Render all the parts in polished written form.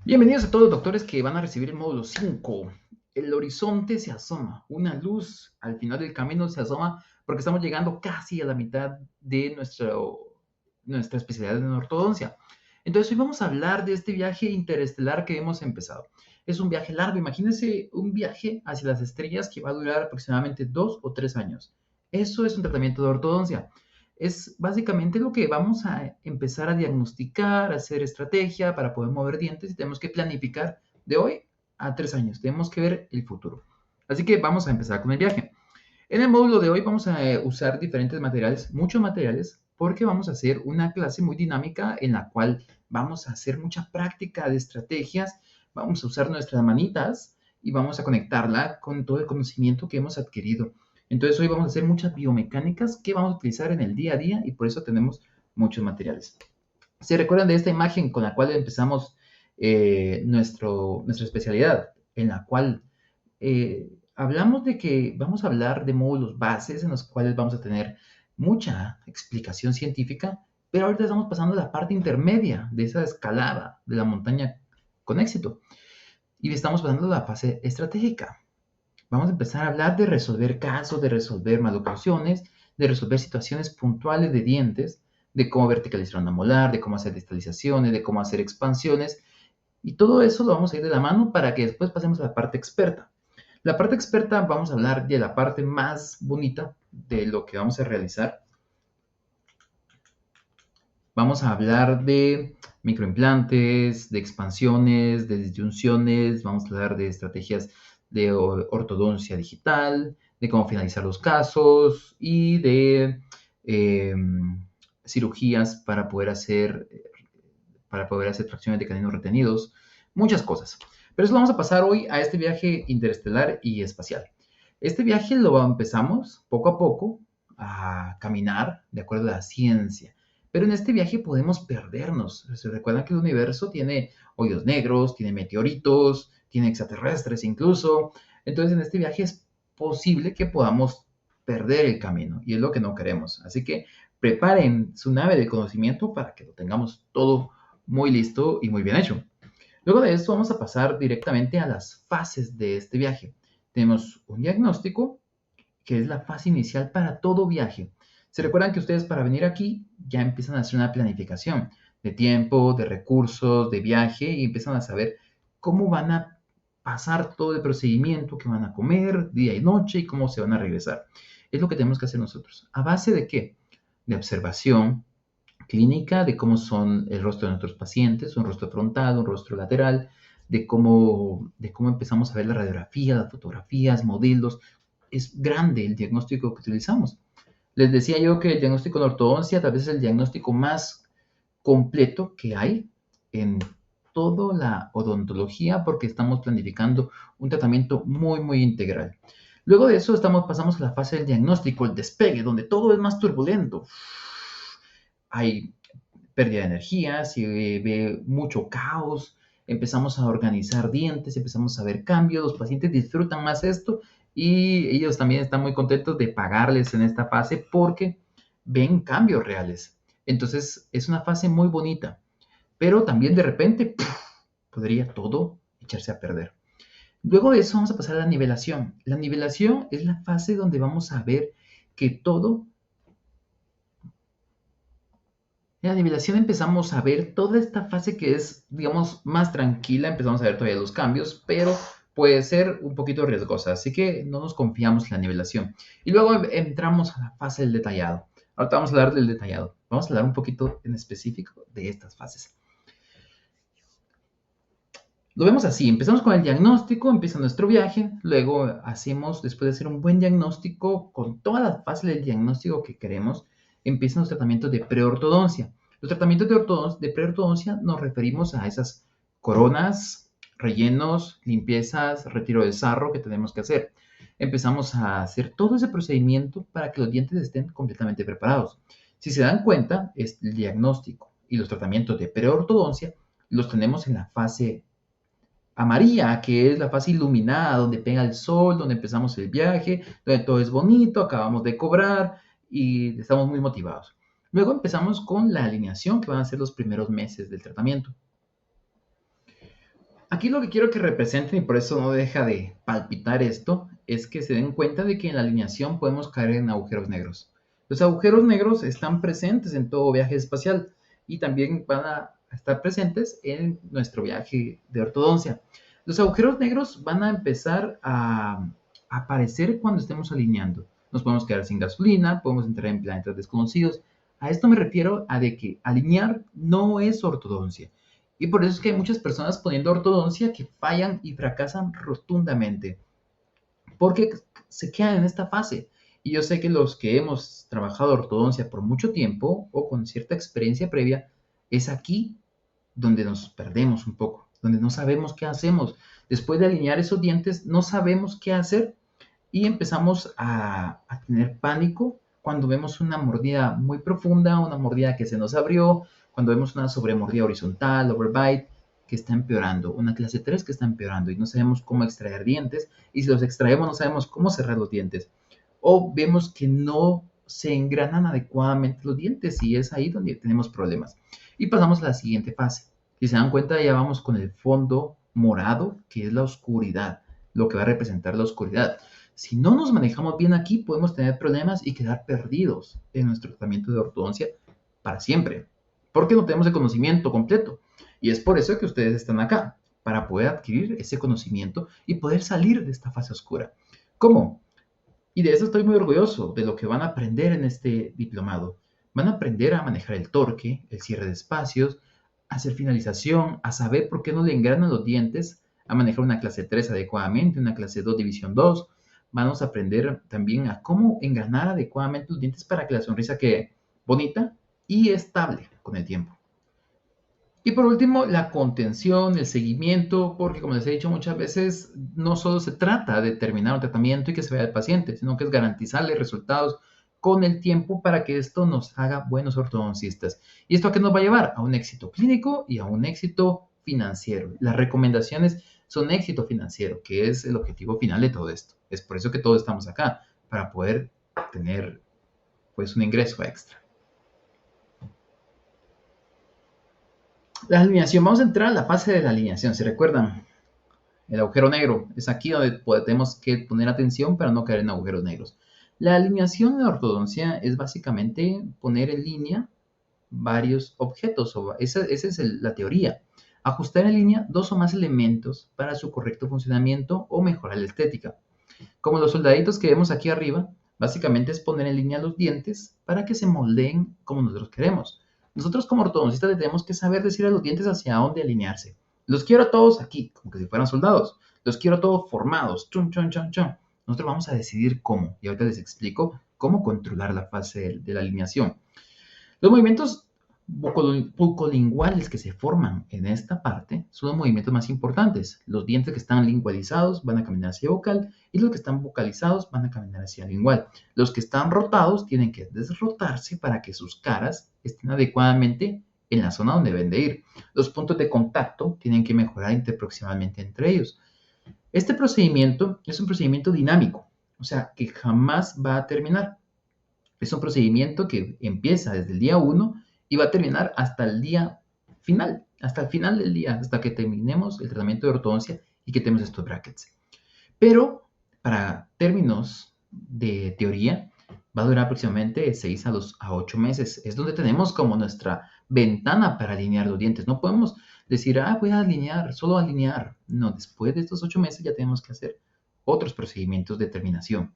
Bienvenidos a todos los doctores que van a recibir el módulo 5. El horizonte se asoma, una luz al final del camino se asoma porque estamos llegando casi a la mitad de nuestra especialidad en ortodoncia. Entonces hoy vamos a hablar de este viaje interestelar que hemos empezado. Es un viaje largo, imagínense un viaje hacia las estrellas que va a durar aproximadamente 2 o 3 años. Eso es un tratamiento de ortodoncia. Es básicamente lo que vamos a empezar a diagnosticar, a hacer estrategia para poder mover dientes y tenemos que planificar de hoy a 3 años. Tenemos que ver el futuro. Así que vamos a empezar con el viaje. En el módulo de hoy vamos a usar diferentes materiales, muchos materiales, porque vamos a hacer una clase muy dinámica en la cual vamos a hacer mucha práctica de estrategias, vamos a usar nuestras manitas y vamos a conectarla con todo el conocimiento que hemos adquirido. Entonces hoy vamos a hacer muchas biomecánicas que vamos a utilizar en el día a día y por eso tenemos muchos materiales. ¿Se recuerdan de esta imagen con la cual empezamos nuestra especialidad? En la cual hablamos de que vamos a hablar de módulos bases en los cuales vamos a tener mucha explicación científica, pero ahorita estamos pasando a la parte intermedia de esa escalada de la montaña con éxito y estamos pasando a la fase estratégica. Vamos a empezar a hablar de resolver casos, de resolver maloclusiones, de resolver situaciones puntuales de dientes, de cómo verticalizar una molar, de cómo hacer distalizaciones, de cómo hacer expansiones. Y todo eso lo vamos a ir de la mano para que después pasemos a la parte experta. La parte experta vamos a hablar de la parte más bonita de lo que vamos a realizar. Vamos a hablar de microimplantes, de expansiones, de disyunciones, vamos a hablar de estrategias de ortodoncia digital, de cómo finalizar los casos y de cirugías para poder hacer tracciones de caninos retenidos, muchas cosas. Pero eso vamos a pasar hoy a este viaje interestelar y espacial. Este viaje lo empezamos poco a poco a caminar de acuerdo a la ciencia. Pero en este viaje podemos perdernos. Se recuerdan que el universo tiene hoyos negros, tiene meteoritos, tiene extraterrestres incluso. Entonces en este viaje es posible que podamos perder el camino y es lo que no queremos. Así que preparen su nave de conocimiento para que lo tengamos todo muy listo y muy bien hecho. Luego de esto vamos a pasar directamente a las fases de este viaje. Tenemos un diagnóstico, que es la fase inicial para todo viaje. Se recuerdan que ustedes para venir aquí ya empiezan a hacer una planificación de tiempo, de recursos, de viaje y empiezan a saber cómo van a pasar todo el procedimiento, qué van a comer día y noche y cómo se van a regresar. Es lo que tenemos que hacer nosotros. ¿A base de qué? De observación clínica, de cómo son el rostro de nuestros pacientes, un rostro frontal, un rostro lateral, de cómo empezamos a ver la radiografía, las fotografías, modelos. Es grande el diagnóstico que utilizamos. Les decía yo que el diagnóstico de ortodoncia tal vez es el diagnóstico más completo que hay en toda la odontología porque estamos planificando un tratamiento muy, muy integral. Luego de eso pasamos a la fase del diagnóstico, el despegue, donde todo es más turbulento. Hay pérdida de energía, se ve mucho caos, empezamos a organizar dientes, empezamos a ver cambios, los pacientes disfrutan más esto y ellos también están muy contentos de pagarles en esta fase porque ven cambios reales. Entonces es una fase muy bonita, pero también de repente podría todo echarse a perder. Luego de eso vamos a pasar a la nivelación. La nivelación es la fase donde vamos a ver que todo. En la nivelación empezamos a ver toda esta fase que es, digamos, más tranquila, empezamos a ver todavía los cambios, pero puede ser un poquito riesgosa, así que no nos confiamos en la nivelación. Y luego entramos a la fase del detallado. Ahorita vamos a hablar del detallado. Vamos a hablar un poquito en específico de estas fases. Lo vemos así, empezamos con el diagnóstico, empieza nuestro viaje, luego hacemos, después de hacer un buen diagnóstico, con todas las fases del diagnóstico que queremos, empiezan los tratamientos de preortodoncia. Los tratamientos de preortodoncia nos referimos a esas coronas, rellenos, limpiezas, retiro de sarro que tenemos que hacer. Empezamos a hacer todo ese procedimiento para que los dientes estén completamente preparados. Si se dan cuenta, es el diagnóstico y los tratamientos de preortodoncia los tenemos en la fase amarilla, que es la fase iluminada, donde pega el sol, donde empezamos el viaje, donde todo es bonito, acabamos de cobrar y estamos muy motivados. Luego empezamos con la alineación, que van a ser los primeros meses del tratamiento. Aquí lo que quiero que representen, y por eso no deja de palpitar esto, es que se den cuenta de que en la alineación podemos caer en agujeros negros. Los agujeros negros están presentes en todo viaje espacial y también van a estar presentes en nuestro viaje de ortodoncia. Los agujeros negros van a empezar a aparecer cuando estemos alineando. Nos podemos quedar sin gasolina, podemos entrar en planetas desconocidos. A esto me refiero a de que alinear no es ortodoncia. Y por eso es que hay muchas personas poniendo ortodoncia que fallan y fracasan rotundamente, porque se quedan en esta fase. Y yo sé que los que hemos trabajado ortodoncia por mucho tiempo o con cierta experiencia previa, es aquí donde nos perdemos un poco, donde no sabemos qué hacemos. Después de alinear esos dientes, no sabemos qué hacer y empezamos a tener pánico cuando vemos una mordida muy profunda, una mordida que se nos abrió, cuando vemos una sobremordida horizontal, overbite, que está empeorando, una clase 3 que está empeorando y no sabemos cómo extraer dientes, y si los extraemos no sabemos cómo cerrar los dientes, o vemos que no se engranan adecuadamente los dientes y es ahí donde tenemos problemas. Y pasamos a la siguiente fase. Si se dan cuenta, ya vamos con el fondo morado, que es la oscuridad, lo que va a representar la oscuridad. Si no nos manejamos bien aquí, podemos tener problemas y quedar perdidos en nuestro tratamiento de ortodoncia para siempre, porque no tenemos el conocimiento completo. Y es por eso que ustedes están acá, para poder adquirir ese conocimiento y poder salir de esta fase oscura. ¿Cómo? Y de eso estoy muy orgulloso, de lo que van a aprender en este diplomado. Van a aprender a manejar el torque, el cierre de espacios, a hacer finalización, a saber por qué no le engranan los dientes, a manejar una clase 3 adecuadamente, una clase 2 división 2. Vamos a aprender también a cómo engranar adecuadamente los dientes para que la sonrisa quede bonita y estable con el tiempo. Y por último, la contención, el seguimiento, porque como les he dicho muchas veces, no solo se trata de terminar un tratamiento y que se vea el paciente, sino que es garantizarle resultados con el tiempo para que esto nos haga buenos ortodoncistas. ¿Y esto a qué nos va a llevar? A un éxito clínico y a un éxito financiero. Las recomendaciones son éxito financiero, que es el objetivo final de todo esto. Es por eso que todos estamos acá, para poder tener pues un ingreso extra. La alineación, vamos a entrar a la fase de la alineación, ¿se recuerdan? El agujero negro, es aquí donde tenemos que poner atención para no caer en agujeros negros. La alineación de ortodoncia es básicamente poner en línea varios objetos, esa es la teoría. Ajustar en línea dos o más elementos para su correcto funcionamiento o mejorar la estética. Como los soldaditos que vemos aquí arriba, básicamente es poner en línea los dientes para que se moldeen como nosotros queremos. Nosotros como ortodoncistas tenemos que saber decir a los dientes hacia dónde alinearse. Los quiero a todos aquí, como que si fueran soldados. Los quiero a todos formados. Chun, chun, chun, chun. Nosotros vamos a decidir cómo. Y ahorita les explico cómo controlar la fase de la alineación. Los movimientos bucolinguales que se forman en esta parte son los movimientos más importantes. Los dientes que están lingualizados van a caminar hacia vocal y los que están vocalizados van a caminar hacia lingual. Los que están rotados tienen que desrotarse para que sus caras estén adecuadamente en la zona donde deben de ir. Los puntos de contacto tienen que mejorar interproximalmente entre ellos. Este procedimiento es un procedimiento dinámico, o sea, que jamás va a terminar. Es un procedimiento que empieza desde el día 1 y va a terminar hasta el día final, hasta el final del día, hasta que terminemos el tratamiento de ortodoncia y que tenemos estos brackets. Pero para términos de teoría, va a durar aproximadamente 6 a 8 meses. Es donde tenemos como nuestra ventana para alinear los dientes. No podemos decir, voy a alinear, solo alinear. No, después de estos 8 meses ya tenemos que hacer otros procedimientos de terminación.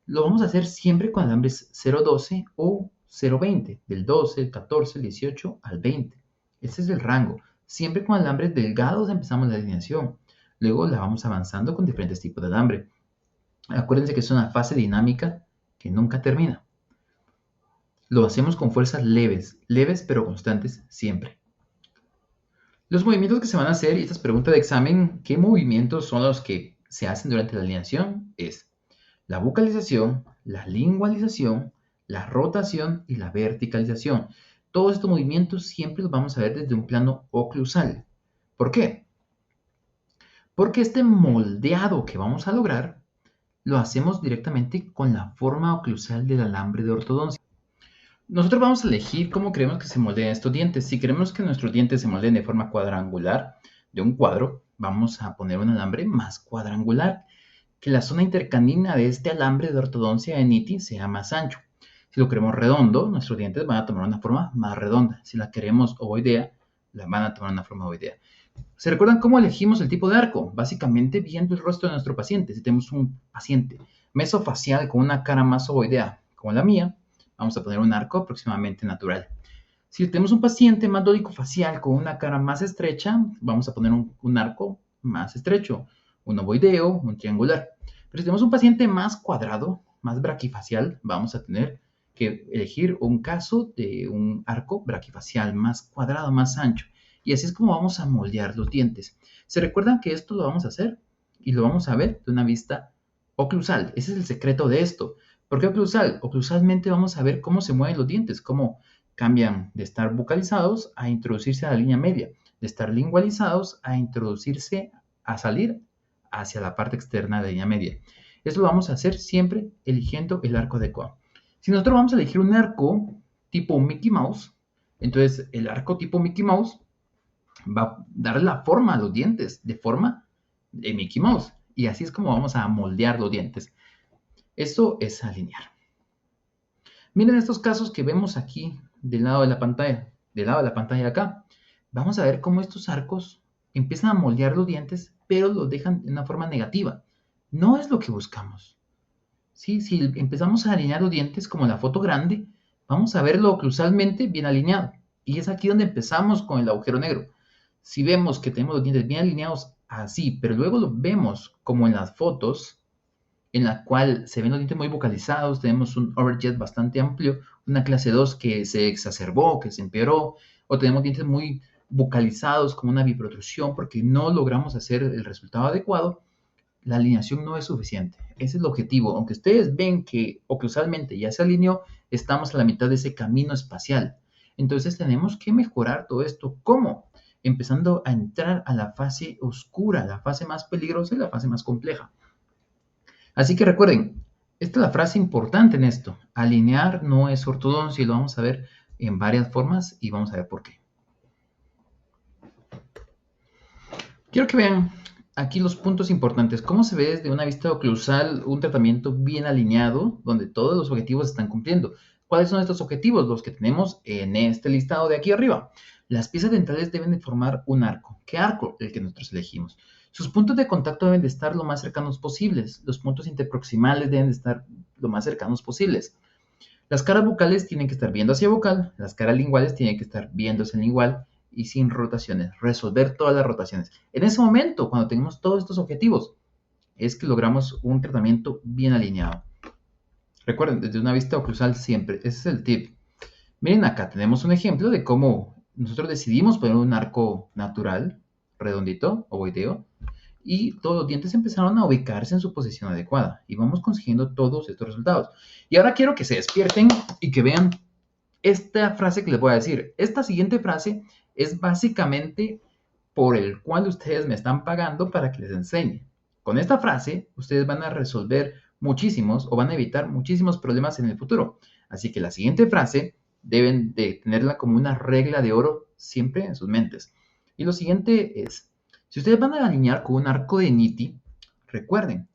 Lo vamos a hacer siempre con alambres 0,12 o 0,20, del 12, el 14, el 18 al 20. Ese es el rango. Siempre con alambres delgados empezamos la alineación. Luego la vamos avanzando con diferentes tipos de alambre. Acuérdense que es una fase dinámica que nunca termina. Lo hacemos con fuerzas leves, leves pero constantes siempre. Los movimientos que se van a hacer, y estas preguntas de examen, ¿qué movimientos son los que se hacen durante la alineación? Es la bucalización, la lingualización, la rotación y la verticalización. Todos estos movimientos siempre los vamos a ver desde un plano oclusal. ¿Por qué? Porque este moldeado que vamos a lograr lo hacemos directamente con la forma oclusal del alambre de ortodoncia. Nosotros vamos a elegir cómo queremos que se moldeen estos dientes. Si queremos que nuestros dientes se moldeen de forma cuadrangular, de un cuadro, vamos a poner un alambre más cuadrangular, que la zona intercanina de este alambre de ortodoncia de Nitti sea más ancho. Si lo queremos redondo, nuestros dientes van a tomar una forma más redonda. Si la queremos ovoidea, la van a tomar una forma ovoidea. ¿Se recuerdan cómo elegimos el tipo de arco? Básicamente viendo el rostro de nuestro paciente. Si tenemos un paciente mesofacial con una cara más ovoidea como la mía, vamos a poner un arco aproximadamente natural. Si tenemos un paciente más dódico-facial con una cara más estrecha, vamos a poner un arco más estrecho, un ovoideo, un triangular. Pero si tenemos un paciente más cuadrado, más braquifacial, vamos a tener que elegir un caso de un arco braquifacial más cuadrado, más ancho. Y así es como vamos a moldear los dientes. ¿Se recuerdan que esto lo vamos a hacer? Y lo vamos a ver de una vista oclusal. Ese es el secreto de esto. ¿Por qué oclusal? Oclusalmente vamos a ver cómo se mueven los dientes, cómo cambian de estar bucalizados a introducirse a la línea media, de estar lingualizados a introducirse, a salir hacia la parte externa de la línea media. Esto lo vamos a hacer siempre eligiendo el arco adecuado. Si nosotros vamos a elegir un arco tipo Mickey Mouse, entonces el arco tipo Mickey Mouse va a dar la forma a los dientes, de forma de Mickey Mouse. Y así es como vamos a moldear los dientes. Esto es alinear. Miren estos casos que vemos aquí del lado de la pantalla, de acá. Vamos a ver cómo estos arcos empiezan a moldear los dientes, pero los dejan de una forma negativa. No es lo que buscamos. ¿Sí? Si empezamos a alinear los dientes como la foto grande, vamos a verlo oclusalmente bien alineado. Y es aquí donde empezamos con el agujero negro. Si vemos que tenemos los dientes bien alineados así, pero luego lo vemos como en las fotos, en la cual se ven los dientes muy vocalizados, tenemos un overjet bastante amplio, una clase 2 que se exacerbó, que se empeoró, o tenemos dientes muy vocalizados con una biprotrusión porque no logramos hacer el resultado adecuado, la alineación no es suficiente. Ese es el objetivo. Aunque ustedes ven que oclusalmente ya se alineó, estamos a la mitad de ese camino espacial. Entonces tenemos que mejorar todo esto. ¿Cómo? Empezando a entrar a la fase oscura, la fase más peligrosa y la fase más compleja. Así que recuerden, esta es la frase importante en esto. Alinear no es ortodoncia y lo vamos a ver en varias formas y vamos a ver por qué. Quiero que vean aquí los puntos importantes. ¿Cómo se ve desde una vista oclusal un tratamiento bien alineado donde todos los objetivos se están cumpliendo? ¿Cuáles son estos objetivos? Los que tenemos en este listado de aquí arriba. Las piezas dentales deben de formar un arco. ¿Qué arco? El que nosotros elegimos. Sus puntos de contacto deben de estar lo más cercanos posibles. Los puntos interproximales deben de estar lo más cercanos posibles. Las caras bucales tienen que estar viendo hacia vocal. Las caras linguales tienen que estar viéndose en lingual y sin rotaciones. Resolver todas las rotaciones. En ese momento, cuando tenemos todos estos objetivos, es que logramos un tratamiento bien alineado. Recuerden, desde una vista oclusal siempre. Ese es el tip. Miren acá, tenemos un ejemplo de cómo nosotros decidimos poner un arco natural, redondito, ovoideo, y todos los dientes empezaron a ubicarse en su posición adecuada. Y vamos consiguiendo todos estos resultados. Y ahora quiero que se despierten y que vean esta frase que les voy a decir. Esta siguiente frase es básicamente por el cual ustedes me están pagando para que les enseñe. Con esta frase, ustedes van a resolver muchísimos o van a evitar muchísimos problemas en el futuro. Así que la siguiente frase deben de tenerla como una regla de oro siempre en sus mentes. Y lo siguiente es, si ustedes van a alinear con un arco de Nitti, recuerden,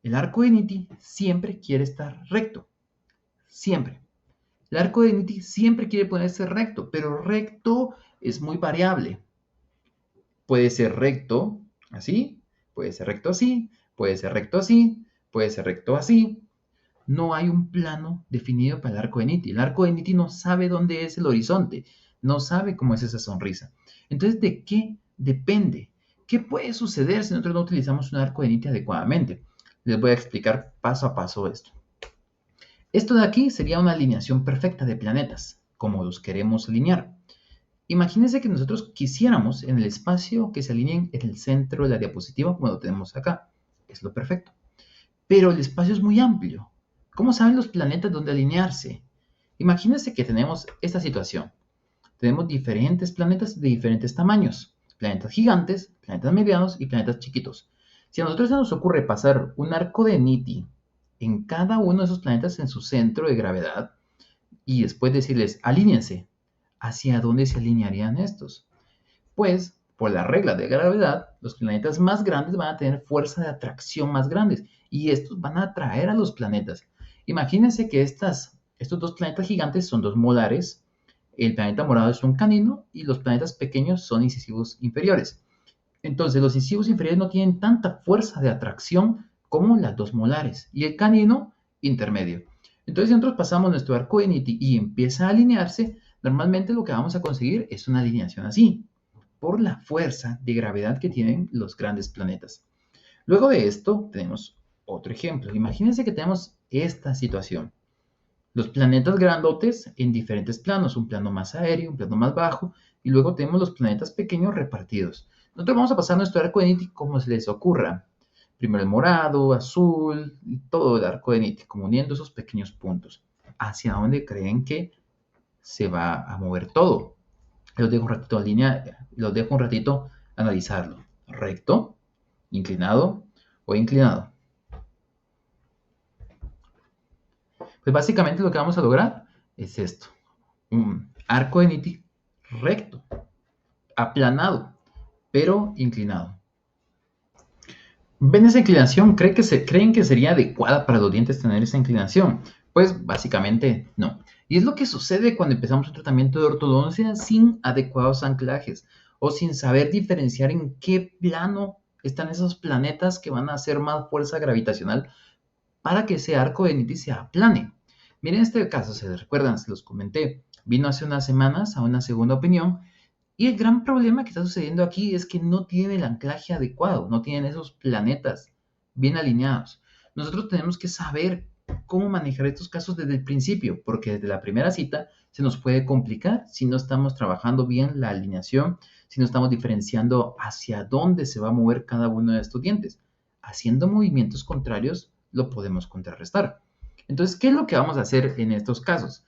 el arco de Nitti siempre quiere estar recto. Siempre. El arco de Nitti siempre quiere ponerse recto, pero recto es muy variable. Puede ser recto así, puede ser recto así, puede ser recto así, puede ser recto así. No hay un plano definido para el arco de Nitti. El arco de Nitti no sabe dónde es el horizonte, no sabe cómo es esa sonrisa. Entonces, ¿de qué depende? ¿Qué puede suceder si nosotros no utilizamos un arco de Nitti adecuadamente? Les voy a explicar paso a paso esto. Esto de aquí sería una alineación perfecta de planetas, como los queremos alinear. Imagínense que nosotros quisiéramos en el espacio que se alineen en el centro de la diapositiva, como lo tenemos acá. Es lo perfecto. Pero el espacio es muy amplio. ¿Cómo saben los planetas dónde alinearse? Imagínense que tenemos esta situación. Tenemos diferentes planetas de diferentes tamaños. Planetas gigantes, planetas medianos y planetas chiquitos. Si a nosotros se nos ocurre pasar un arco de Nitti en cada uno de esos planetas en su centro de gravedad y después decirles, alíñense, ¿hacia dónde se alinearían estos? Pues Por la regla de gravedad, los planetas más grandes van a tener fuerza de atracción más grandes y estos van a atraer a los planetas. Imagínense que estos dos planetas gigantes son dos molares. El planeta morado es un canino y los planetas pequeños son incisivos inferiores. Entonces, los incisivos inferiores no tienen tanta fuerza de atracción como las dos molares y el canino intermedio. Entonces, si nosotros pasamos nuestro arco de Niti y empieza a alinearse, normalmente lo que vamos a conseguir es una alineación así, por la fuerza de gravedad que tienen los grandes planetas. Luego de esto, tenemos otro ejemplo. Imagínense que tenemos esta situación. Los planetas grandotes en diferentes planos, un plano más aéreo, un plano más bajo, y luego tenemos los planetas pequeños repartidos. Nosotros vamos a pasar nuestro arco de Niti como se les ocurra. Primero el morado, azul, y todo el arco de Niti, como uniendo esos pequeños puntos. ¿Hacia dónde creen que se va a mover todo? Los dejo un ratito los dejo un ratito analizarlo. ¿Recto, inclinado o inclinado? Pues básicamente lo que vamos a lograr es esto. Un arco de Niti recto, aplanado, pero inclinado. ¿Ven esa inclinación? ¿Creen que sería adecuada para los dientes tener esa inclinación? Pues básicamente no. Y es lo que sucede cuando empezamos un tratamiento de ortodoncia sin adecuados anclajes o sin saber diferenciar en qué plano están esos planetas que van a hacer más fuerza gravitacional para que ese arco de Niti se aplane. Miren este caso, se recuerdan, se los comenté. Vino hace unas semanas a una segunda opinión y el gran problema que está sucediendo aquí es que no tiene el anclaje adecuado, no tienen esos planetas bien alineados. Nosotros tenemos que saber cómo manejar estos casos desde el principio, porque desde la primera cita se nos puede complicar si no estamos trabajando bien la alineación, si no estamos diferenciando hacia dónde se va a mover cada uno de estos dientes. Haciendo movimientos contrarios lo podemos contrarrestar. Entonces, ¿qué es lo que vamos a hacer en estos casos?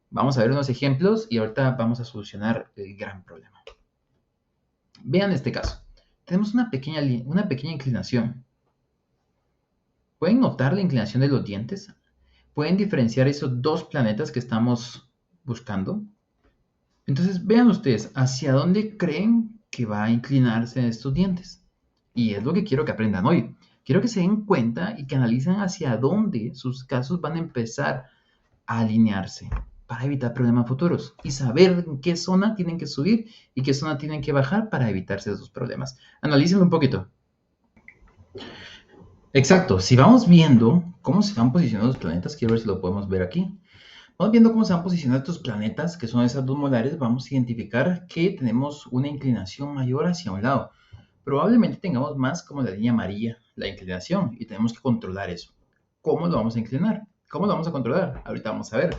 Vamos a ver unos ejemplos y ahorita vamos a solucionar el gran problema. Vean este caso. Tenemos una pequeña inclinación. ¿Pueden notar la inclinación de los dientes? ¿Pueden diferenciar esos dos planetas que estamos buscando? Entonces, vean ustedes, ¿hacia dónde creen que va a inclinarse estos dientes? Y es lo que quiero que aprendan hoy. Quiero que se den cuenta y que analicen hacia dónde sus casos van a empezar a alinearse para evitar problemas futuros y saber en qué zona tienen que subir y qué zona tienen que bajar para evitarse esos problemas. Analícenlo un poquito. Exacto, si vamos viendo cómo se van posicionando los planetas, quiero ver si lo podemos ver aquí. Vamos viendo cómo se van posicionando estos planetas, que son esas dos molares, vamos a identificar que tenemos una inclinación mayor hacia un lado. Probablemente tengamos más como la línea amarilla, la inclinación, y tenemos que controlar eso. ¿Cómo lo vamos a inclinar? ¿Cómo lo vamos a controlar? Ahorita vamos a ver.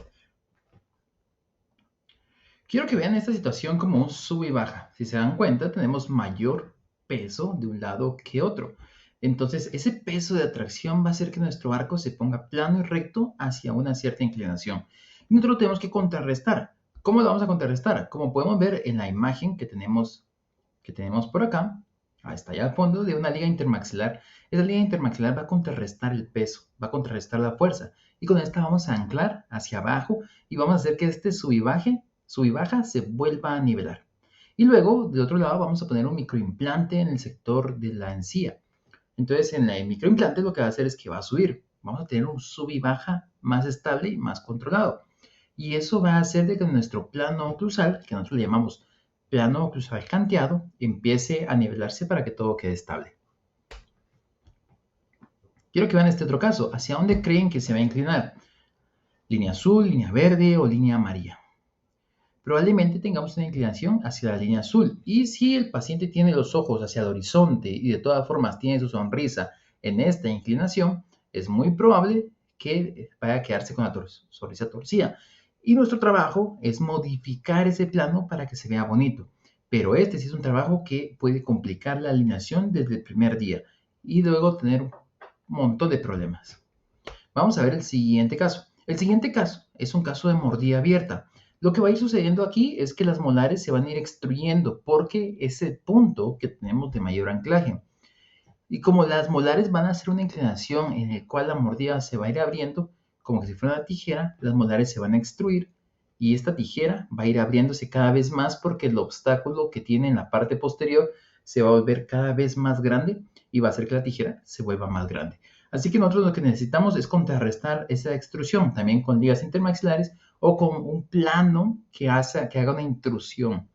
Quiero que vean esta situación como un sube y baja. Si se dan cuenta, tenemos mayor peso de un lado que otro. Entonces, ese peso de atracción va a hacer que nuestro arco se ponga plano y recto hacia una cierta inclinación. Y nosotros lo tenemos que contrarrestar. ¿Cómo lo vamos a contrarrestar? Como podemos ver en la imagen que tenemos por acá, está allá al fondo, de una liga intermaxilar. Esa liga intermaxilar va a contrarrestar el peso, va a contrarrestar la fuerza. Y con esta vamos a anclar hacia abajo y vamos a hacer que este sub y baja se vuelva a nivelar. Y luego, del otro lado, vamos a poner un microimplante en el sector de la encía. Entonces, en el microimplante lo que va a hacer es que va a subir. Vamos a tener un sub y baja más estable y más controlado. Y eso va a hacer de que nuestro plano oclusal, que nosotros le llamamos plano oclusal canteado, empiece a nivelarse para que todo quede estable. Quiero que vean este otro caso. ¿Hacia dónde creen que se va a inclinar? ¿Línea azul, línea verde o línea amarilla? Probablemente tengamos una inclinación hacia la línea azul. Y si el paciente tiene los ojos hacia el horizonte y de todas formas tiene su sonrisa en esta inclinación, es muy probable que vaya a quedarse con la sonrisa torcida. Y nuestro trabajo es modificar ese plano para que se vea bonito. Pero este sí es un trabajo que puede complicar la alineación desde el primer día y luego tener un montón de problemas. Vamos a ver el siguiente caso. El siguiente caso es un caso de mordida abierta. Lo que va a ir sucediendo aquí es que las molares se van a ir extruyendo porque es el punto que tenemos de mayor anclaje. Y como las molares van a hacer una inclinación en el cual la mordida se va a ir abriendo, como que si fuera una tijera, las molares se van a extruir y esta tijera va a ir abriéndose cada vez más porque el obstáculo que tiene en la parte posterior se va a volver cada vez más grande y va a hacer que la tijera se vuelva más grande. Así que nosotros lo que necesitamos es contrarrestar esa extrusión, también con ligas intermaxilares o con un plano que haga una intrusión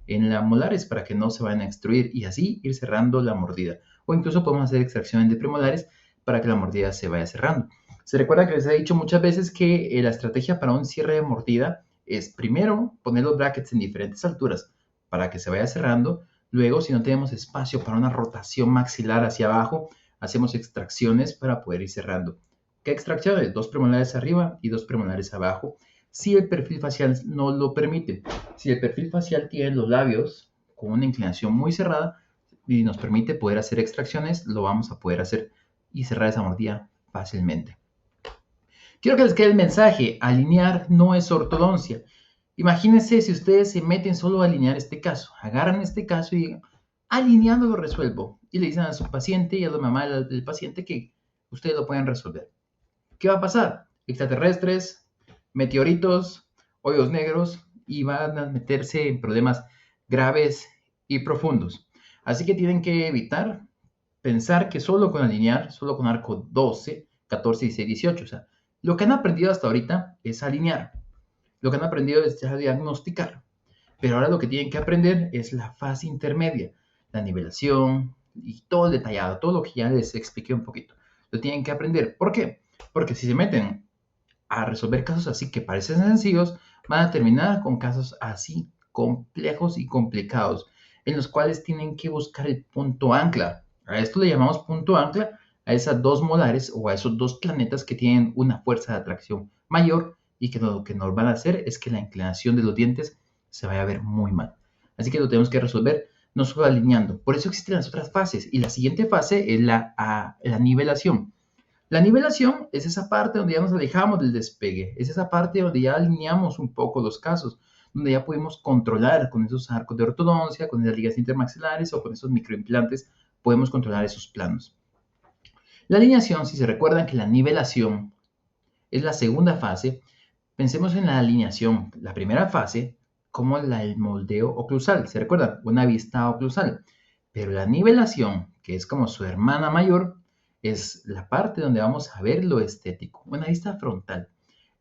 en las molares para que no se vayan a extruir y así ir cerrando la mordida. O incluso podemos hacer extracciones de premolares para que la mordida se vaya cerrando. Se recuerda que les he dicho muchas veces que la estrategia para un cierre de mordida es primero poner los brackets en diferentes alturas para que se vaya cerrando. Luego, si no tenemos espacio para una rotación maxilar hacia abajo, hacemos extracciones para poder ir cerrando. ¿Qué extracciones? 2 premolares arriba y 2 premolares abajo, si el perfil facial no lo permite. Si el perfil facial tiene los labios con una inclinación muy cerrada y nos permite poder hacer extracciones, lo vamos a poder hacer y cerrar esa mordida fácilmente. Quiero que les quede el mensaje: alinear no es ortodoncia. Imagínense si ustedes se meten solo a alinear este caso, agarran este caso y digan, alineando lo resuelvo, y le dicen a su paciente y a la mamá del paciente que ustedes lo pueden resolver. ¿Qué va a pasar? Extraterrestres, meteoritos, hoyos negros, y van a meterse en problemas graves y profundos. Así que tienen que evitar pensar que solo con alinear, solo con arco 12, 14, 16, 18, o sea, lo que han aprendido hasta ahorita es alinear. Lo que han aprendido es ya diagnosticar. Pero ahora lo que tienen que aprender es la fase intermedia, la nivelación y todo el detallado, todo lo que ya les expliqué un poquito. Lo tienen que aprender. ¿Por qué? Porque si se meten a resolver casos así que parecen sencillos, van a terminar con casos así complejos y complicados, en los cuales tienen que buscar el punto ancla. A esto le llamamos punto ancla a esas dos molares o a esos dos planetas que tienen una fuerza de atracción mayor y que lo que nos van a hacer es que la inclinación de los dientes se vaya a ver muy mal. Así que lo tenemos que resolver no solo alineando. Por eso existen las otras fases. Y la siguiente fase es la nivelación. La nivelación es esa parte donde ya nos alejamos del despegue. Es esa parte donde ya alineamos un poco los casos, donde ya podemos controlar con esos arcos de ortodoncia, con esas ligas intermaxilares o con esos microimplantes, podemos controlar esos planos. La alineación, si se recuerdan que la nivelación es la segunda fase, pensemos en la alineación, la primera fase, como el moldeo oclusal. ¿Se recuerdan? Una vista oclusal. Pero la nivelación, que es como su hermana mayor, es la parte donde vamos a ver lo estético, una vista frontal.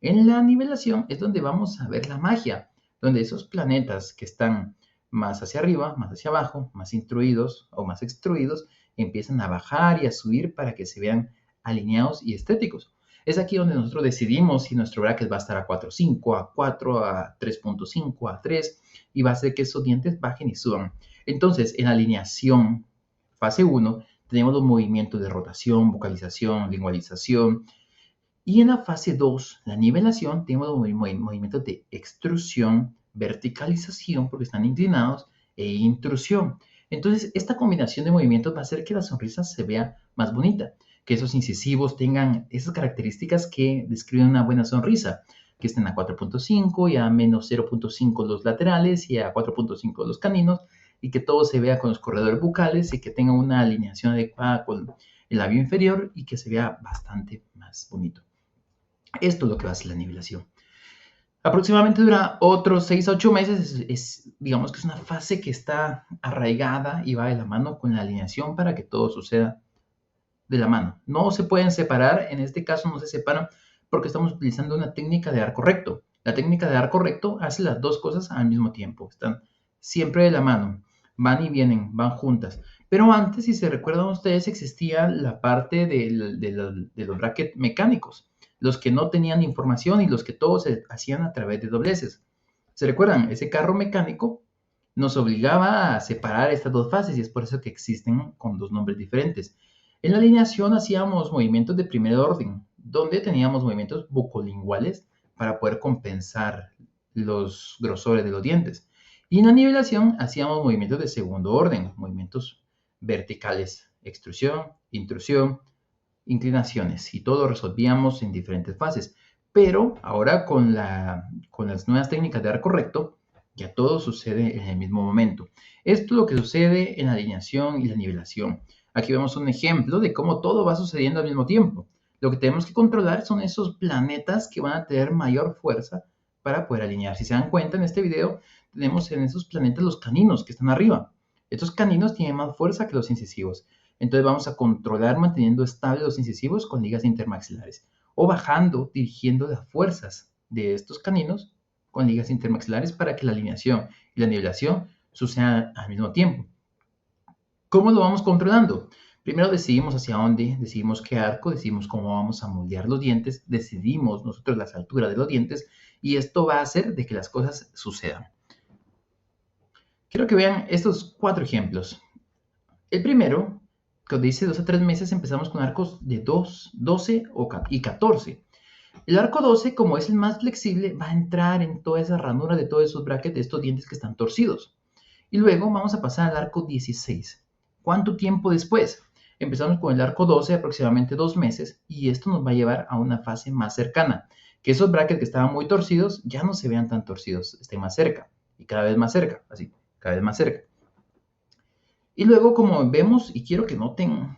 En la nivelación es donde vamos a ver la magia, donde esos planetas que están más hacia arriba, más hacia abajo, más intruidos o más extruidos, empiezan a bajar y a subir para que se vean alineados y estéticos. Es aquí donde nosotros decidimos si nuestro bracket va a estar a 4.5, a 4, a 3.5, a 3, y va a hacer que esos dientes bajen y suban. Entonces, en la alineación, fase 1, tenemos los movimientos de rotación, vocalización, lingualización. Y en la fase 2, la nivelación, tenemos los movimientos de extrusión, verticalización, porque están inclinados, e intrusión. Entonces, esta combinación de movimientos va a hacer que la sonrisa se vea más bonita, que esos incisivos tengan esas características que describen una buena sonrisa, que estén a 4.5 y a menos 0.5 los laterales y a 4.5 los caninos, y que todo se vea con los corredores bucales y que tenga una alineación adecuada con el labio inferior y que se vea bastante más bonito. Esto es lo que va a hacer la nivelación. Aproximadamente dura otros 6 a 8 meses. Digamos que es una fase que está arraigada y va de la mano con la alineación para que todo suceda de la mano. No se pueden separar, en este caso no se separan porque estamos utilizando una técnica de arco recto. La técnica de arco recto hace las dos cosas al mismo tiempo. Están siempre de la mano, van y vienen, van juntas. Pero antes, si se recuerdan ustedes, existía la parte de los brackets mecánicos, los que no tenían información y los que todos se hacían a través de dobleces. ¿Se recuerdan? Ese carro mecánico nos obligaba a separar estas dos fases y es por eso que existen con dos nombres diferentes. En la alineación hacíamos movimientos de primer orden, donde teníamos movimientos bucolinguales para poder compensar los grosores de los dientes. Y en la nivelación hacíamos movimientos de segundo orden, movimientos verticales, extrusión, intrusión, inclinaciones, y todo lo resolvíamos en diferentes fases. Pero ahora con las nuevas técnicas de arco recto, ya todo sucede en el mismo momento. Esto es lo que sucede en la alineación y la nivelación. Aquí vemos un ejemplo de cómo todo va sucediendo al mismo tiempo. Lo que tenemos que controlar son esos planetas que van a tener mayor fuerza para poder alinear. Si se dan cuenta, en este video tenemos en esos planetas los caninos que están arriba. Estos caninos tienen más fuerza que los incisivos. Entonces vamos a controlar manteniendo estables los incisivos con ligas intermaxilares o bajando, dirigiendo las fuerzas de estos caninos con ligas intermaxilares para que la alineación y la nivelación sucedan al mismo tiempo. ¿Cómo lo vamos controlando? Primero decidimos hacia dónde, decidimos qué arco, decidimos cómo vamos a moldear los dientes, decidimos nosotros las alturas de los dientes y esto va a hacer de que las cosas sucedan. Quiero que vean estos 4 ejemplos. El primero, que dice 2 a 3 meses, empezamos con arcos de 2, 12 y 14. El arco 12, como es el más flexible, va a entrar en toda esa ranura de todos esos brackets de estos dientes que están torcidos. Y luego vamos a pasar al arco 16. ¿Cuánto tiempo después? Empezamos con el arco 12, aproximadamente 2 meses, y esto nos va a llevar a una fase más cercana. Que esos brackets que estaban muy torcidos ya no se vean tan torcidos, estén más cerca, y cada vez más cerca, así, cada vez más cerca. Y luego, como vemos, y quiero que noten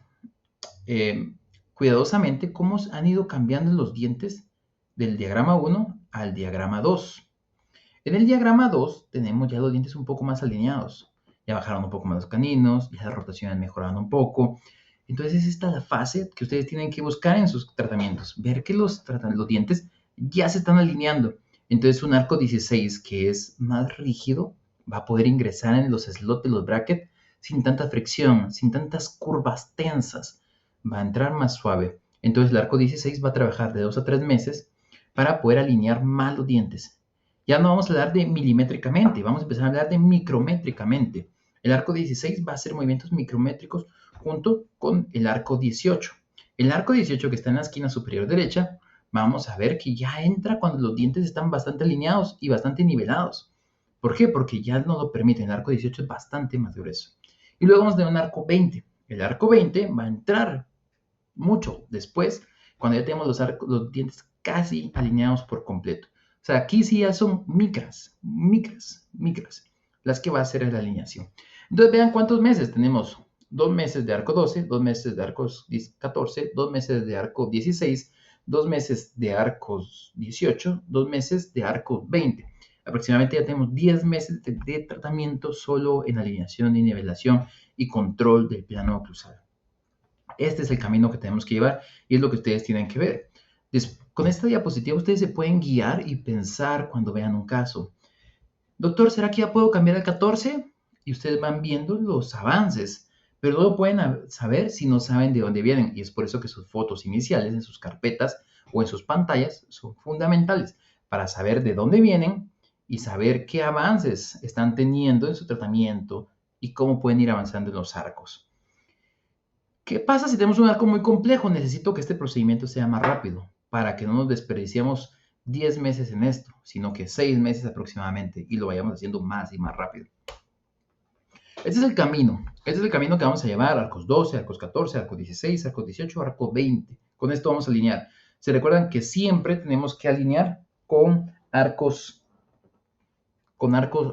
cuidadosamente cómo han ido cambiando los dientes del diagrama 1 al diagrama 2. En el diagrama 2 tenemos ya los dientes un poco más alineados. Ya bajaron un poco más los caninos, ya las rotaciones mejoraron un poco. Entonces esta es la fase que ustedes tienen que buscar en sus tratamientos. Ver que los dientes ya se están alineando. Entonces un arco 16 que es más rígido va a poder ingresar en los slots de los brackets sin tanta fricción, sin tantas curvas tensas. Va a entrar más suave. Entonces el arco 16 va a trabajar de 2 a 3 meses para poder alinear más los dientes. Ya no vamos a hablar de milimétricamente, vamos a empezar a hablar de micrométricamente. El arco 16 va a hacer movimientos micrométricos junto con el arco 18. El arco 18 que está en la esquina superior derecha, vamos a ver que ya entra cuando los dientes están bastante alineados y bastante nivelados. ¿Por qué? Porque ya no lo permite. El arco 18 es bastante más grueso. Y luego vamos a tener un arco 20. El arco 20 va a entrar mucho después, cuando ya tenemos los dientes casi alineados por completo. O sea, aquí sí ya son micras, las que va a hacer la alineación. Entonces vean cuántos meses tenemos. 2 meses de arco 12, 2 meses de arcos 14, 2 meses de arco 16, 2 meses de arcos 18, 2 meses de arco 20. Aproximadamente ya tenemos 10 meses de tratamiento solo en alineación y nivelación y control del plano oclusal. Este es el camino que tenemos que llevar y es lo que ustedes tienen que ver. Con esta diapositiva ustedes se pueden guiar y pensar cuando vean un caso. Doctor, ¿será que ya puedo cambiar al 14? Y ustedes van viendo los avances, pero no lo pueden saber si no saben de dónde vienen. Y es por eso que sus fotos iniciales en sus carpetas o en sus pantallas son fundamentales para saber de dónde vienen y saber qué avances están teniendo en su tratamiento y cómo pueden ir avanzando en los arcos. ¿Qué pasa si tenemos un arco muy complejo? Necesito que este procedimiento sea más rápido para que no nos desperdiciemos 10 meses en esto, sino que 6 meses aproximadamente y lo vayamos haciendo más y más rápido. Este es el camino. Este es el camino que vamos a llevar: arcos 12, arcos 14, arcos 16, arcos 18, arcos 20. Con esto vamos a alinear. Se recuerdan que siempre tenemos que alinear con arcos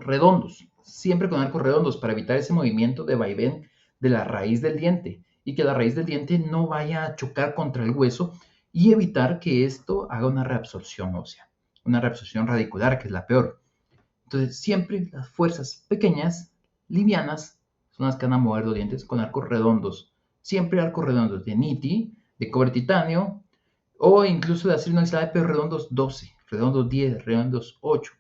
redondos. Siempre con arcos redondos para evitar ese movimiento de vaivén de la raíz del diente y que la raíz del diente no vaya a chocar contra el hueso y evitar que esto haga una reabsorción ósea, una reabsorción radicular, que es la peor. Entonces, siempre las fuerzas pequeñas, livianas, son las que van a mover los dientes con arcos redondos. Siempre arcos redondos de niti, de cobre titanio, o incluso de acero inoxidable, pero redondos 12, redondos 10, redondos 8.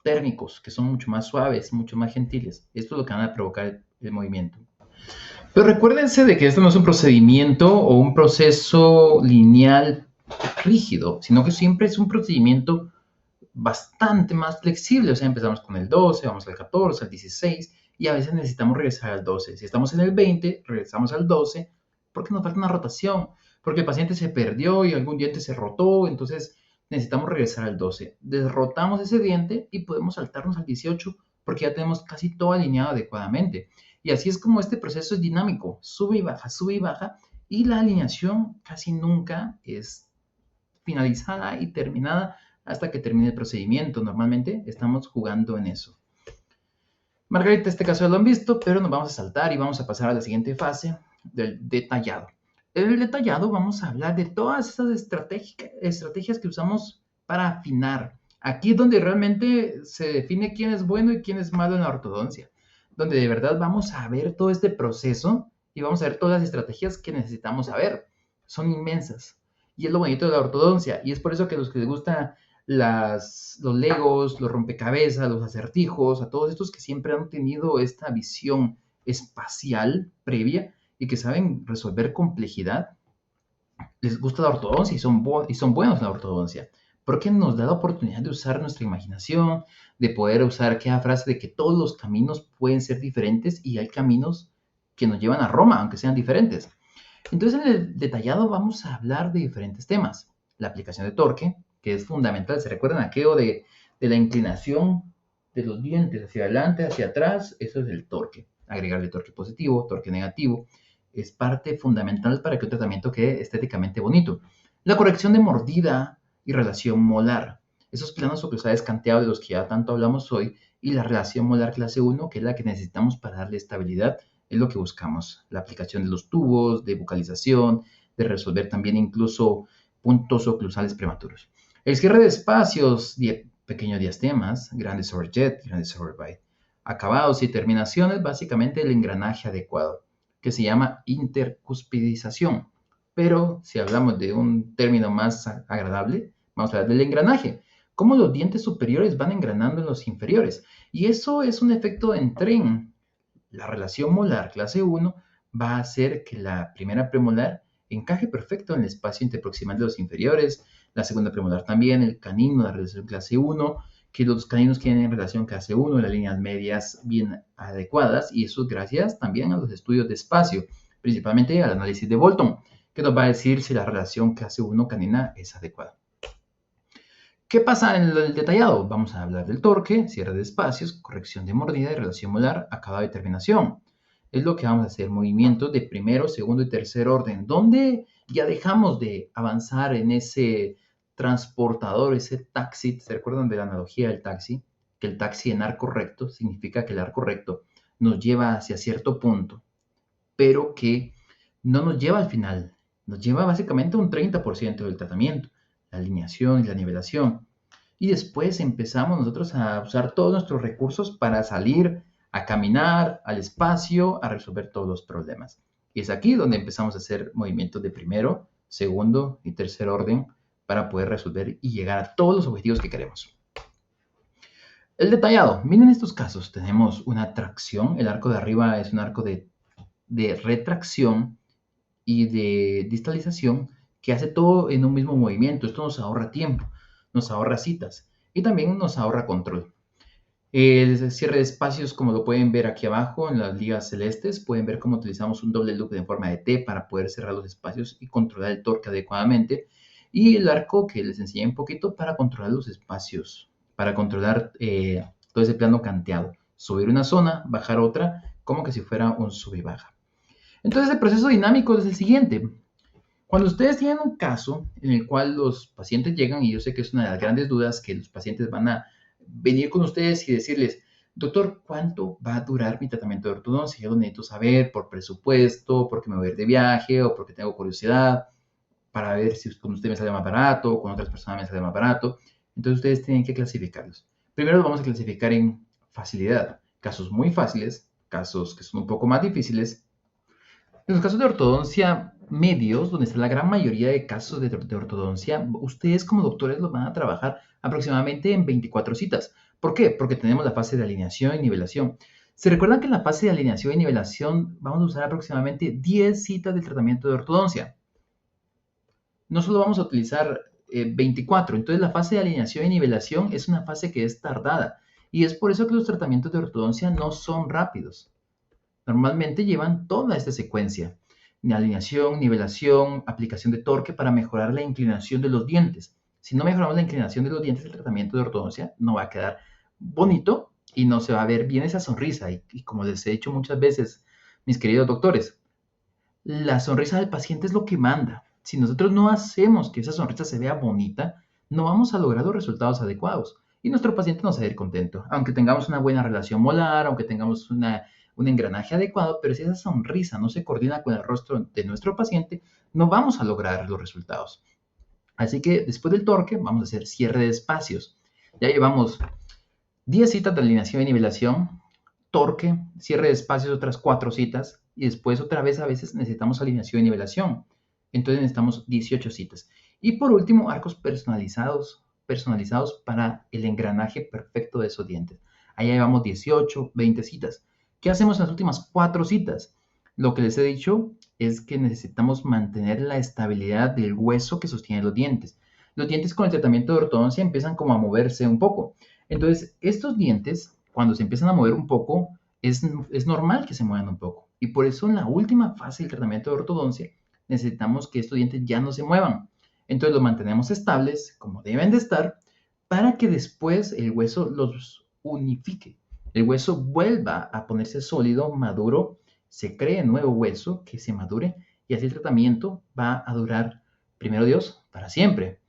Térmicos, que son mucho más suaves, mucho más gentiles. Esto es lo que van a provocar el movimiento. Pero recuérdense de que esto no es un procedimiento o un proceso lineal rígido, sino que siempre es un procedimiento bastante más flexible. O sea, empezamos con el 12, vamos al 14, al 16 y a veces necesitamos regresar al 12. Si estamos en el 20, regresamos al 12 porque nos falta una rotación, porque el paciente se perdió y algún diente se rotó, entonces necesitamos regresar al 12. Desrotamos ese diente y podemos saltarnos al 18 porque ya tenemos casi todo alineado adecuadamente. Y así es como este proceso es dinámico, sube y baja, y la alineación casi nunca es finalizada y terminada hasta que termine el procedimiento. Normalmente estamos jugando en eso. Margarita, este caso ya lo han visto, pero nos vamos a saltar y vamos a pasar a la siguiente fase del detallado. En el detallado vamos a hablar de todas esas estrategias que usamos para afinar Aquí es donde realmente se define quién es bueno y quién es malo en la ortodoncia, donde de verdad vamos a ver todo este proceso y vamos a ver todas las estrategias que necesitamos saber. Son inmensas. Y es lo bonito de la ortodoncia. Y es por eso que a los que les gustan los legos, los rompecabezas, los acertijos, a todos estos que siempre han tenido esta visión espacial previa y que saben resolver complejidad, les gusta la ortodoncia y son buenos en la ortodoncia, porque nos da la oportunidad de usar nuestra imaginación, de poder usar aquella frase de que todos los caminos pueden ser diferentes y hay caminos que nos llevan a Roma, aunque sean diferentes. Entonces, en el detallado vamos a hablar de diferentes temas. La aplicación de torque, que es fundamental. ¿Se recuerdan aquello de la inclinación de los dientes hacia adelante, hacia atrás? Eso es el torque. Agregarle torque positivo, torque negativo. Es parte fundamental para que un tratamiento quede estéticamente bonito. La corrección de mordida y relación molar. Esos planos oclusales canteados de los que ya tanto hablamos hoy y la relación molar clase 1, que es la que necesitamos para darle estabilidad, es lo que buscamos. La aplicación de los tubos, de bucalización, de resolver también incluso puntos oclusales prematuros. El cierre de espacios, pequeños diastemas, grandes overjet, grandes overbite. Acabados y terminaciones, básicamente el engranaje adecuado, que se llama intercuspidización. Pero si hablamos de un término más agradable, vamos a hablar del engranaje. Cómo los dientes superiores van engranando en los inferiores. Y eso es un efecto en tren. La relación molar clase 1 va a hacer que la primera premolar encaje perfecto en el espacio interproximal de los inferiores, la segunda premolar también, el canino, la relación clase 1, que los caninos tienen relación clase 1, las líneas medias bien adecuadas, y eso es gracias también a los estudios de espacio, principalmente al análisis de Bolton, que nos va a decir si la relación clase 1 canina es adecuada. ¿Qué pasa en el detallado? Vamos a hablar del torque, cierre de espacios, corrección de mordida y relación molar, acabado y terminación. Es lo que vamos a hacer, movimientos de primero, segundo y tercer orden, donde ya dejamos de avanzar en ese transportador, ese taxi. ¿Se recuerdan de la analogía del taxi? Que el taxi en arco recto significa que el arco recto nos lleva hacia cierto punto, pero que no nos lleva al final, nos lleva básicamente a un 30% del tratamiento, la alineación y la nivelación. Y después empezamos nosotros a usar todos nuestros recursos para salir a caminar al espacio, a resolver todos los problemas. Y es aquí donde empezamos a hacer movimientos de primero, segundo y tercer orden para poder resolver y llegar a todos los objetivos que queremos. El detallado. Miren estos casos. Tenemos una tracción. El arco de arriba es un arco de retracción y de distalización que hace todo en un mismo movimiento. Esto nos ahorra tiempo, nos ahorra citas y también nos ahorra control. El cierre de espacios, como lo pueden ver aquí abajo en las ligas celestes, pueden ver cómo utilizamos un doble loop en forma de T para poder cerrar los espacios y controlar el torque adecuadamente. Y el arco que les enseñé un poquito para controlar los espacios, para controlar todo ese plano canteado. Subir una zona, bajar otra, como que si fuera un sub y baja. Entonces el proceso dinámico es el siguiente. Cuando ustedes tienen un caso en el cual los pacientes llegan, y yo sé que es una de las grandes dudas que los pacientes van a venir con ustedes y decirles, doctor, ¿cuánto va a durar mi tratamiento de ortodoncia? Yo lo necesito saber por presupuesto, porque me voy a ir de viaje o porque tengo curiosidad para ver si con usted me sale más barato o con otras personas me sale más barato. Entonces ustedes tienen que clasificarlos. Primero los vamos a clasificar en facilidad. Casos muy fáciles, casos que son un poco más difíciles. En los casos de ortodoncia medios, donde está la gran mayoría de casos de ortodoncia, ustedes como doctores los van a trabajar aproximadamente en 24 citas. ¿Por qué? Porque tenemos la fase de alineación y nivelación. ¿Se recuerdan que en la fase de alineación y nivelación vamos a usar aproximadamente 10 citas del tratamiento de ortodoncia? No solo vamos a utilizar 24. Entonces la fase de alineación y nivelación es una fase que es tardada. Y es por eso que los tratamientos de ortodoncia no son rápidos. Normalmente llevan toda esta secuencia: alineación, nivelación, aplicación de torque para mejorar la inclinación de los dientes. Si no mejoramos la inclinación de los dientes, el tratamiento de ortodoncia no va a quedar bonito y no se va a ver bien esa sonrisa. Y como les he dicho muchas veces, mis queridos doctores, la sonrisa del paciente es lo que manda. Si nosotros no hacemos que esa sonrisa se vea bonita, no vamos a lograr los resultados adecuados. Y nuestro paciente no se va a ir contento, aunque tengamos una buena relación molar, aunque tengamos un engranaje adecuado, pero si esa sonrisa no se coordina con el rostro de nuestro paciente, no vamos a lograr los resultados. Así que después del torque vamos a hacer cierre de espacios. Ya llevamos 10 citas de alineación y nivelación, torque, cierre de espacios otras 4 citas y después otra vez a veces necesitamos alineación y nivelación. Entonces necesitamos 18 citas. Y por último, arcos personalizados para el engranaje perfecto de esos dientes. Allá llevamos 18, 20 citas. ¿Qué hacemos en las últimas 4 citas? Lo que les he dicho es que necesitamos mantener la estabilidad del hueso que sostiene los dientes. Los dientes con el tratamiento de ortodoncia empiezan como a moverse un poco. Entonces, estos dientes, cuando se empiezan a mover un poco, es normal que se muevan un poco. Y por eso en la última fase del tratamiento de ortodoncia necesitamos que estos dientes ya no se muevan. Entonces los mantenemos estables como deben de estar para que después el hueso los unifique. El hueso vuelva a ponerse sólido, maduro, se cree nuevo hueso que se madure y así el tratamiento va a durar, primero Dios, para siempre.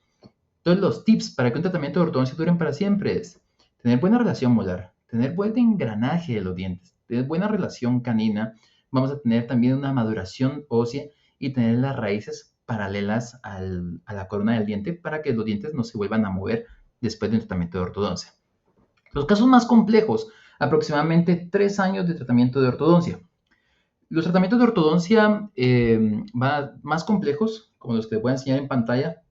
Entonces los tips para que un tratamiento de ortodoncia dure para siempre es tener buena relación molar, tener buen engranaje de los dientes, tener buena relación canina, vamos a tener también una maduración ósea y tener las raíces paralelas a la corona del diente para que los dientes no se vuelvan a mover después de un tratamiento de ortodoncia. Los casos más complejos, aproximadamente 3 años de tratamiento de ortodoncia. Los tratamientos de ortodoncia más complejos, como los que les voy a enseñar en pantalla,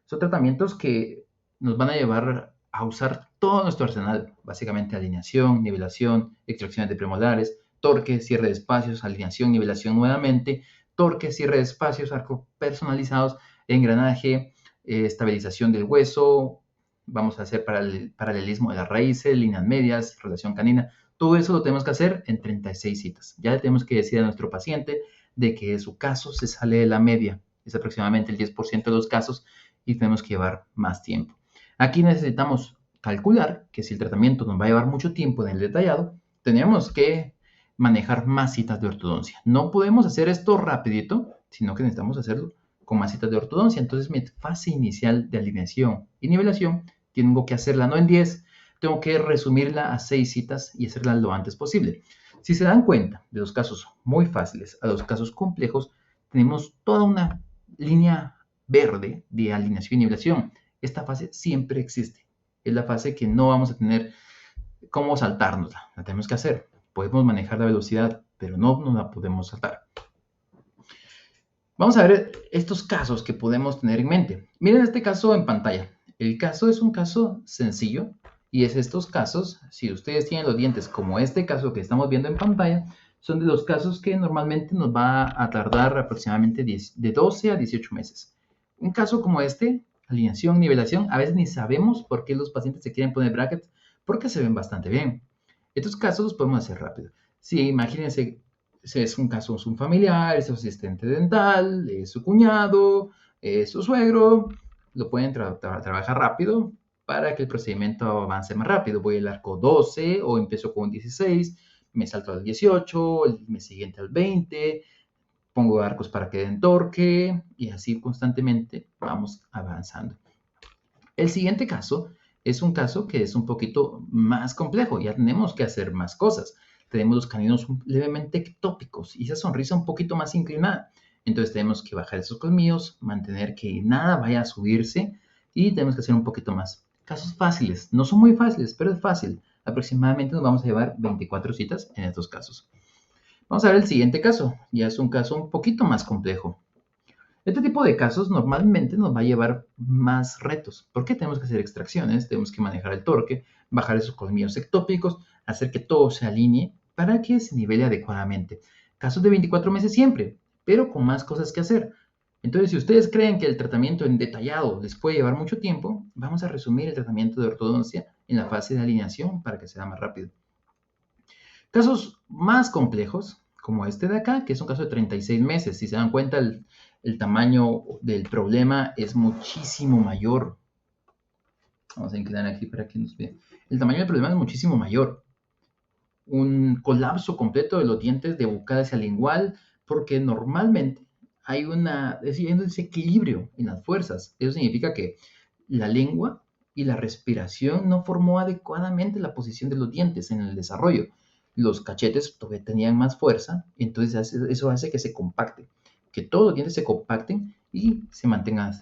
son tratamientos que nos van a llevar a usar todo nuestro arsenal, básicamente alineación, nivelación, extracciones de premolares, torque, cierre de espacios, alineación, nivelación nuevamente, torque, cierre de espacios, arcos personalizados, engranaje, estabilización del hueso, vamos a hacer paralelismo de las raíces, líneas medias, relación canina, todo eso lo tenemos que hacer en 36 citas. Ya le tenemos que decir a nuestro paciente de que su caso se sale de la media, es aproximadamente el 10% de los casos y tenemos que llevar más tiempo. Aquí necesitamos calcular que si el tratamiento nos va a llevar mucho tiempo en el detallado, tenemos que manejar más citas de ortodoncia. No podemos hacer esto rapidito, sino que necesitamos hacerlo con más citas de ortodoncia. Entonces mi fase inicial de alineación y nivelación tengo que hacerla no en 10, tengo que resumirla a 6 citas y hacerla lo antes posible. Si se dan cuenta de los casos muy fáciles a los casos complejos, tenemos toda una línea verde de alineación y nivelación. Esta fase siempre existe. Es la fase que no vamos a tener cómo saltárnosla. La tenemos que hacer. Podemos manejar la velocidad, pero no nos la podemos saltar. Vamos a ver estos casos que podemos tener en mente. Miren este caso en pantalla. El caso es un caso sencillo y es estos casos, si ustedes tienen los dientes como este caso que estamos viendo en pantalla, son de los casos que normalmente nos va a tardar aproximadamente de 12 a 18 meses. Un caso como este, alineación, nivelación, a veces ni sabemos por qué los pacientes se quieren poner brackets porque se ven bastante bien. Estos casos los podemos hacer rápido. Si imagínense, si es un caso, es un familiar, es su asistente dental, es su cuñado, es su suegro, lo pueden trabajar rápido para que el procedimiento avance más rápido. Voy al arco 12 o empiezo con 16, me salto al 18, el mes siguiente al 20, pongo arcos para que den torque y así constantemente vamos avanzando. El siguiente caso es un caso que es un poquito más complejo, ya tenemos que hacer más cosas. Tenemos los caninos levemente ectópicos y esa sonrisa un poquito más inclinada. Entonces tenemos que bajar esos colmillos, mantener que nada vaya a subirse y tenemos que hacer un poquito más. Casos fáciles, no son muy fáciles, pero es fácil. Aproximadamente nos vamos a llevar 24 citas en estos casos. Vamos a ver el siguiente caso, ya es un caso un poquito más complejo. Este tipo de casos normalmente nos va a llevar más retos, porque tenemos que hacer extracciones, tenemos que manejar el torque, bajar esos colmillos ectópicos, hacer que todo se alinee para que se nivele adecuadamente. Casos de 24 meses siempre, pero con más cosas que hacer. Entonces, si ustedes creen que el tratamiento en detallado les puede llevar mucho tiempo, vamos a resumir el tratamiento de ortodoncia en la fase de alineación para que sea más rápido. Casos más complejos, como este de acá, que es un caso de 36 meses. Si se dan cuenta, el tamaño del problema es muchísimo mayor. Vamos a inclinar aquí para que nos vean. El tamaño del problema es muchísimo mayor. Un colapso completo de los dientes de bucal hacia lingual, porque normalmente hay un desequilibrio en las fuerzas. Eso significa que la lengua y la respiración no formó adecuadamente la posición de los dientes en el desarrollo. Los cachetes todavía tenían más fuerza, entonces eso hace que se compacte, que todos los dientes se compacten y se mantengan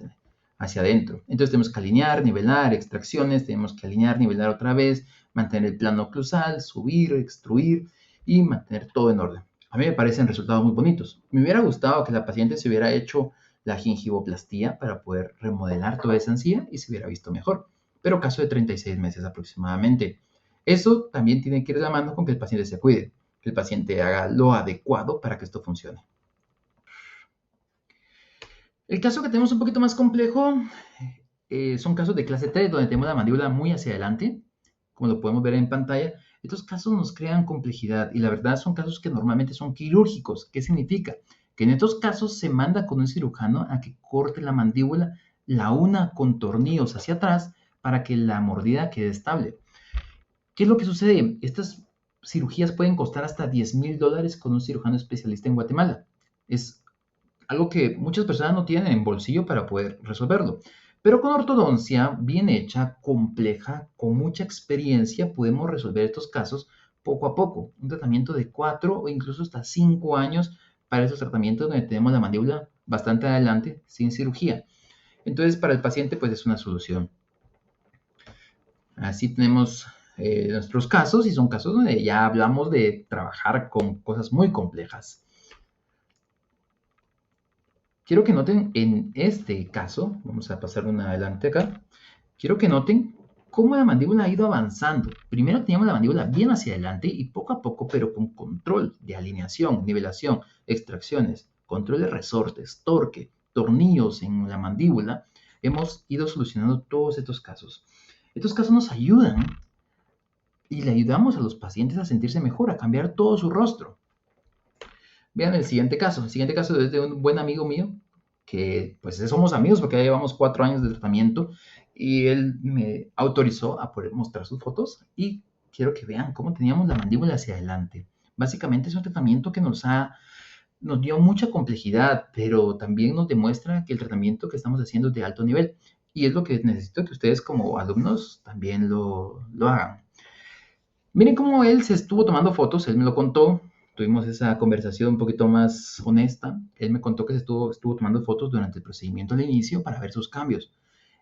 hacia adentro. Entonces tenemos que alinear, nivelar, extracciones, tenemos que alinear, nivelar otra vez, mantener el plano oclusal, subir, extruir y mantener todo en orden. A mí me parecen resultados muy bonitos. Me hubiera gustado que la paciente se hubiera hecho la gingivoplastía para poder remodelar toda esa encía y se hubiera visto mejor, pero caso de 36 meses aproximadamente. Eso también tiene que ir de la mano con que el paciente se cuide, que el paciente haga lo adecuado para que esto funcione. El caso que tenemos un poquito más complejo son casos de clase 3, donde tenemos la mandíbula muy hacia adelante, como lo podemos ver en pantalla. Estos casos nos crean complejidad y la verdad son casos que normalmente son quirúrgicos. ¿Qué significa? Que en estos casos se manda con un cirujano a que corte la mandíbula, la una con tornillos hacia atrás para que la mordida quede estable. ¿Qué es lo que sucede? Estas cirugías pueden costar hasta $10,000 con un cirujano especialista en Guatemala. Es algo que muchas personas no tienen en bolsillo para poder resolverlo. Pero con ortodoncia bien hecha, compleja, con mucha experiencia, podemos resolver estos casos poco a poco. Un tratamiento de 4 o incluso hasta 5 años para esos tratamientos donde tenemos la mandíbula bastante adelante, sin cirugía. Entonces, para el paciente, pues es una solución. Así tenemos nuestros casos y son casos donde ya hablamos de trabajar con cosas muy complejas. Quiero que noten en este caso, vamos a pasar una adelante acá, quiero que noten cómo la mandíbula ha ido avanzando. Primero teníamos la mandíbula bien hacia adelante y poco a poco, pero con control de alineación, nivelación, extracciones, control de resortes, torque, tornillos en la mandíbula, hemos ido solucionando todos estos casos. Estos casos nos ayudan y le ayudamos a los pacientes a sentirse mejor, a cambiar todo su rostro. Vean el siguiente caso. El siguiente caso es de un buen amigo mío, que pues somos amigos porque ya llevamos 4 años de tratamiento y él me autorizó a poder mostrar sus fotos y quiero que vean cómo teníamos la mandíbula hacia adelante. Básicamente es un tratamiento que nos dio mucha complejidad, pero también nos demuestra que el tratamiento que estamos haciendo es de alto nivel y es lo que necesito que ustedes como alumnos también lo hagan. Miren cómo él se estuvo tomando fotos, él me lo contó, tuvimos esa conversación un poquito más honesta. Él me contó que se estuvo tomando fotos durante el procedimiento al inicio para ver sus cambios.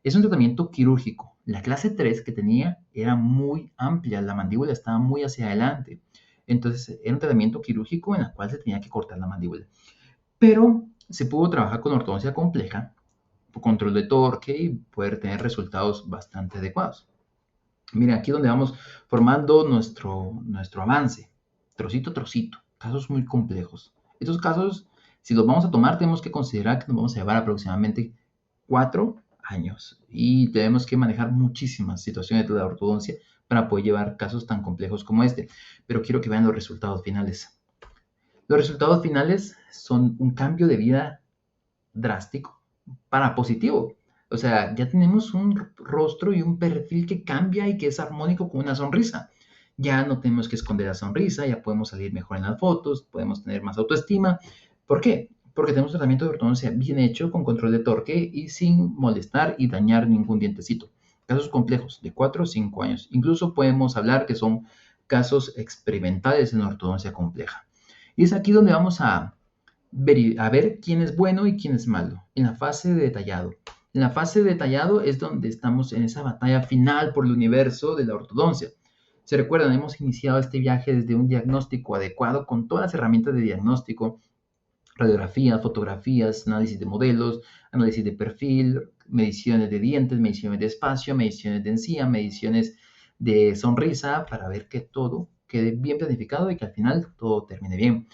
Es un tratamiento quirúrgico. La clase 3 que tenía era muy amplia, la mandíbula estaba muy hacia adelante. Entonces era un tratamiento quirúrgico en el cual se tenía que cortar la mandíbula. Pero se pudo trabajar con ortodoncia compleja, control de torque y poder tener resultados bastante adecuados. Miren, aquí donde vamos formando nuestro avance, trocito a trocito, casos muy complejos. Estos casos, si los vamos a tomar, tenemos que considerar que nos vamos a llevar aproximadamente 4 años y tenemos que manejar muchísimas situaciones de la ortodoncia para poder llevar casos tan complejos como este. Pero quiero que vean los resultados finales. Los resultados finales son un cambio de vida drástico para positivo. O sea, ya tenemos un rostro y un perfil que cambia y que es armónico con una sonrisa. Ya no tenemos que esconder la sonrisa, ya podemos salir mejor en las fotos, podemos tener más autoestima. ¿Por qué? Porque tenemos un tratamiento de ortodoncia bien hecho, con control de torque y sin molestar y dañar ningún dientecito. Casos complejos de 4 o 5 años. Incluso podemos hablar que son casos experimentales en ortodoncia compleja. Y es aquí donde vamos a ver quién es bueno y quién es malo, en la fase de detallado. En la fase de detallado es donde estamos en esa batalla final por el universo de la ortodoncia. Se recuerdan, hemos iniciado este viaje desde un diagnóstico adecuado con todas las herramientas de diagnóstico, radiografías, fotografías, análisis de modelos, análisis de perfil, mediciones de dientes, mediciones de espacio, mediciones de encía, mediciones de sonrisa, para ver que todo quede bien planificado y que al final todo termine bien.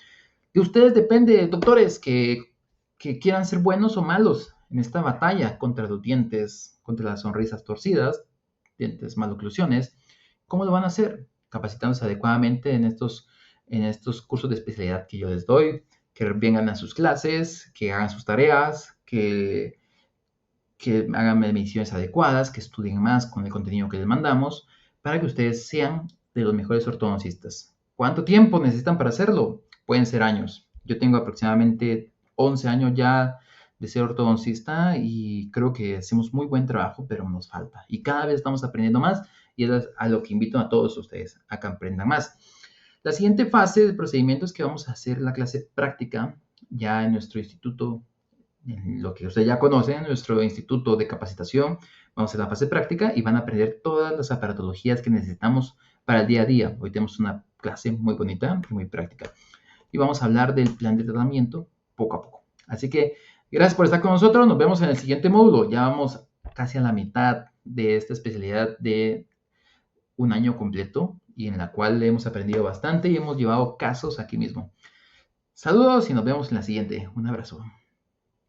De ustedes depende, doctores, que quieran ser buenos o malos en esta batalla contra los dientes, contra las sonrisas torcidas, dientes maloclusiones. ¿Cómo lo van a hacer? Capacitándose adecuadamente en estos cursos de especialidad que yo les doy, que vengan a sus clases, que hagan sus tareas, que hagan mediciones adecuadas, que estudien más con el contenido que les mandamos, para que ustedes sean de los mejores ortodoncistas. ¿Cuánto tiempo necesitan para hacerlo? Pueden ser años. Yo tengo aproximadamente 11 años ya de ser ortodoncista y creo que hacemos muy buen trabajo, pero nos falta. Y cada vez estamos aprendiendo más y es a lo que invito a todos ustedes, a que aprendan más. La siguiente fase del procedimiento es que vamos a hacer la clase práctica ya en nuestro instituto en lo que ustedes ya conocen, nuestro instituto de capacitación. Vamos a la fase práctica y van a aprender todas las aparatologías que necesitamos para el día a día. Hoy tenemos una clase muy bonita, muy práctica. Y vamos a hablar del plan de tratamiento poco a poco. Así que gracias por estar con nosotros. Nos vemos en el siguiente módulo. Ya vamos casi a la mitad de esta especialidad de un año completo y en la cual hemos aprendido bastante y hemos llevado casos aquí mismo. Saludos y nos vemos en la siguiente. Un abrazo.